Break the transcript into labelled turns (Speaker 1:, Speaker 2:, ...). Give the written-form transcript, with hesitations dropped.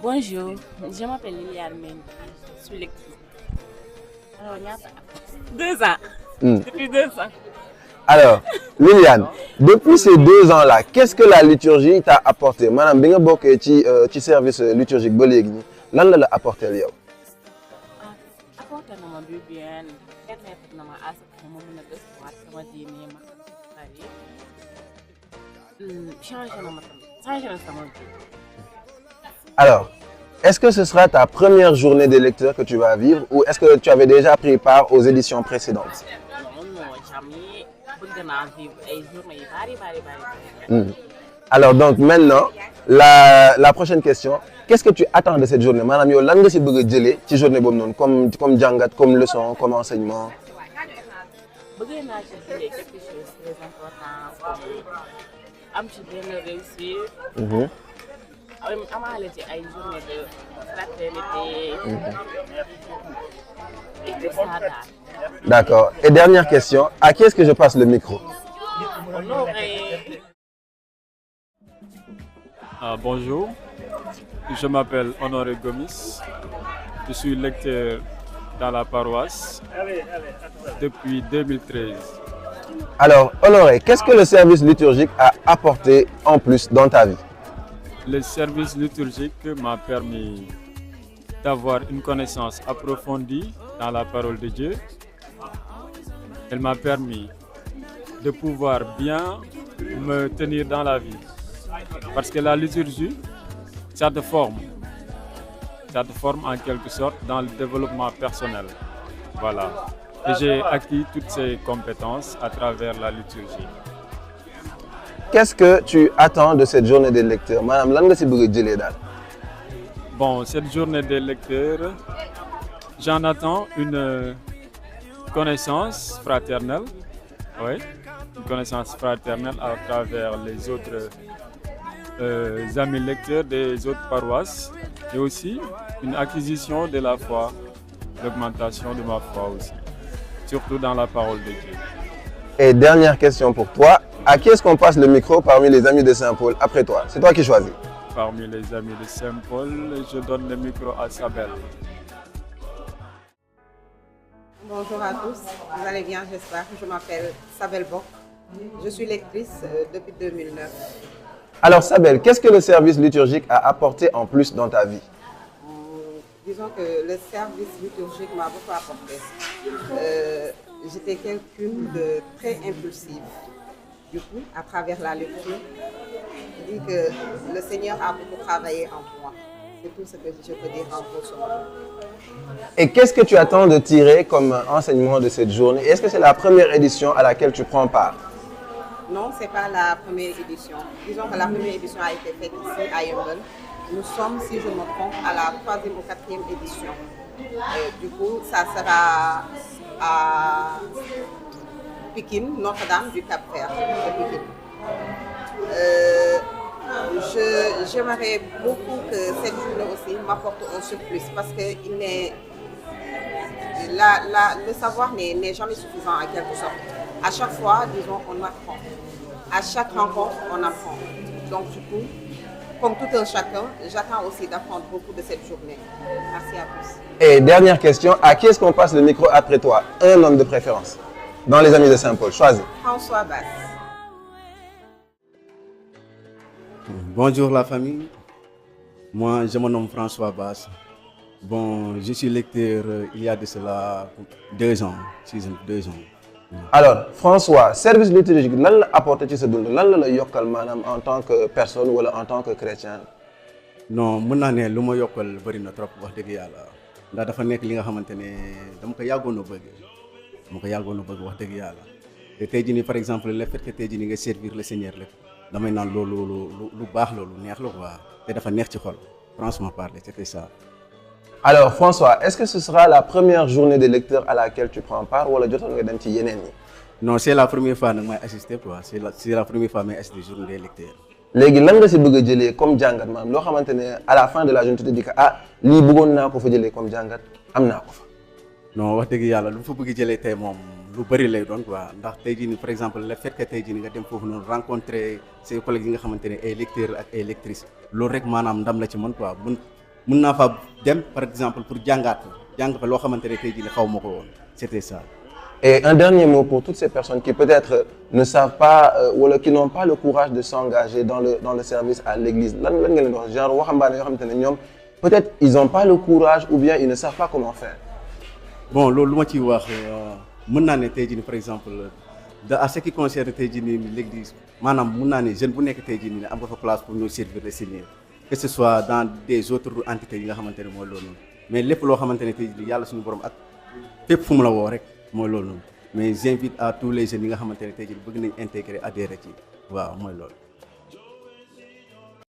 Speaker 1: Bonjour, je m'appelle Liliane Mendy, je suis lectrice. Alors, il y a 2 ans. Depuis 2 ans.
Speaker 2: Alors, Liliane, depuis ces 2 ans-là, qu'est-ce que la liturgie t'a apporté? Madame, bi nga bokkee ci service liturgique ba léegi nii lan la apporté yow?
Speaker 1: Apporté na ma du bien, permettre na ma à ce que ma mën a gëstuwaat sama diine ma changé na ma tamit, changé na sama vie.
Speaker 2: Alors, est-ce que ce sera ta première journée des lecteurs que tu vas vivre ou est-ce que tu avais déjà pris part aux éditions précédentes?
Speaker 1: Non, jamais bëgg naa vivre ay journées yu bari.
Speaker 2: Alors donc maintenant, la prochaine question, qu'est-ce que tu attends de cette journée? Madame, yow lan nga ci bëgg a jëlee ci journée boobu noonu comme jàngat, comme leçon, comme enseignement?
Speaker 1: Bëgg naa ci jëlee quelque chose de très important, am ci benn réussite. Amaale ci ay journée de fraternité. Et de ça daal.
Speaker 2: D'accord. Et dernière question, à qui est-ce que je passe le micro?
Speaker 1: Honoré.
Speaker 3: Bonjour, je m'appelle Honoré Gomis. Je suis lecteur dans la paroisse depuis 2013.
Speaker 2: Alors, Honoré, qu'est-ce que le service liturgique a apporté en plus dans ta vie?
Speaker 3: Le service liturgique m'a permis d'avoir une connaissance approfondie dans la parole de Dieu. Elle m'a permis de pouvoir bien me tenir dans la vie. Parce que la liturgie, ça te forme. Ça te forme en quelque sorte dans le développement personnel. Voilà. Et j'ai acquis toutes ces compétences à travers la liturgie.
Speaker 2: Qu'est-ce que tu attends de cette journée des lecteurs? Madame, lan nga ci bëgg a jëlee daal?
Speaker 3: Bon, cette journée des lecteurs, j'en attends une connaissance fraternelle. Oui, une connaissance fraternelle à travers les autres amis lecteurs des autres paroisses et aussi une acquisition de la foi, l'augmentation de ma foi aussi, surtout dans la parole de Dieu.
Speaker 2: Et dernière question pour toi, à qui est-ce qu'on passe le micro parmi les amis de Saint-Paul après toi? C'est toi qui choisis.
Speaker 3: Parmi les amis de Saint-Paul, je donne le micro à Sabel.
Speaker 4: Bonjour à tous, vous allez bien, j'espère. Je m'appelle Sabel Bok, je suis lectrice depuis 2009.
Speaker 2: Alors Sabel, qu'est-ce que le service liturgique a apporté en plus dans ta vie?
Speaker 4: Disons que le service liturgique m'a beaucoup apporté. J'étais quelqu'une de très impulsive. Du coup, à travers la lecture, je dis que le Seigneur a beaucoup travaillé en moi. C'est tout ce que je peux dire en gros sur moi.
Speaker 2: Et qu'est-ce que tu attends de tirer comme enseignement de cette journée? Est-ce que c'est la première édition à laquelle tu prends part?
Speaker 4: Non, ce n'est pas la première édition. Disons que la première édition a été faite ici à Yeumbeul. Nous sommes, si je ne me trompe, à la 3e ou 4e édition. Du coup, ça sera à Pikine, Notre-Dame du Cap-Vert de Pikine. J'aimerais beaucoup que cette journée aussi m'apporte un surplus parce que le savoir n'est jamais suffisant en quelque sorte. À chaque fois, disons, on apprend. À chaque rencontre, on apprend. Donc du coup, comme tout un chacun, j'attends aussi d'apprendre beaucoup de cette journée. Merci à tous.
Speaker 2: Et dernière question, à qui est-ce qu'on passe le micro après toi? Un homme de préférence dans les amis de Saint-Paul, choisis.
Speaker 4: François Basse.
Speaker 5: Bonjour la famille, moi je me nomme François Basse. Bon, je suis lecteur il y a de cela 2 ans, 2 ans.
Speaker 2: Alors François, service liturgique lan la apporté ci sa dund lan la yokkal maanaam en tant que personne wala en tant que chrétien?
Speaker 5: Non mën naa ne lu ma yokkal bëri na trop wax dëgg yàlla ndax dafa nekk li nga xamante ne dama ko yàggoon a bëgg wax dëgg yàlla te tey jii nii par exemple le fait que tey jii nii nga servir le Seigneur lépp damay naan loolu lu baax loolu neex la quoi te dafa neex ci xol franchement parler c'était ça.
Speaker 2: Alors François, est-ce que ce sera la première journée des lecteurs à laquelle tu prends part wala jotoon nga dem ci yeneen yi?
Speaker 5: Non, c'est la première fois nag may assister quoi, c'est la première fois may assister journée des lecteurs.
Speaker 2: Léegi lan nga si bëgg a jëlee comme jàngat maanaam loo xamante ne à la fin de la journée tu te dis que lii bëggoon naa ko fa jëlee comme jàngat am naa ko fa.
Speaker 5: Non wax dëgg yàlla lu fa bëgg jëlee tey moom lu bëri lay doon quoi ndax tey jii nii par exemple le fait que tey jii nii nga dem foofu noonu rencontrer ses collègues yi nga xamante ne ay lecteurs ak ay lectrices loolu rek maanaam ndam la ci mën quoi mun naa fa dem par exemple pour jàng fa loo xamante ne tey jii xaw ma ko woon c'était ça.
Speaker 2: Et un dernier mot pour toutes ces personnes qui peut-être ne savent pas ou qui n'ont pas le courage de s'engager dans le service à l'église. Lan nga leen wax genre waxambaane yoo xamante ne ñoom peut-être ils n'ont pas le courage ou bien ils ne savent pas comment faire.
Speaker 5: Bon loolu lu ma ciy wax mën naa ne tey jii par exemple à ce qui concerne tey jii nii l'église maanaam mën naa ne jeune bu nekk tey jii nii am nga fa place pour nous servir le Seigneur que ce soit dans des autres entités yi nga xamante ne mooy loolu noonu mais lépp loo xamante ne tey jii yàlla suñu borom ak fépp fu mu la woo rek mooy loolu noonu mais j'invite à tous les jeunes yi nga xamante ne tey jii bëgg nañ intégrer adhérer ci waaw mooy loolu.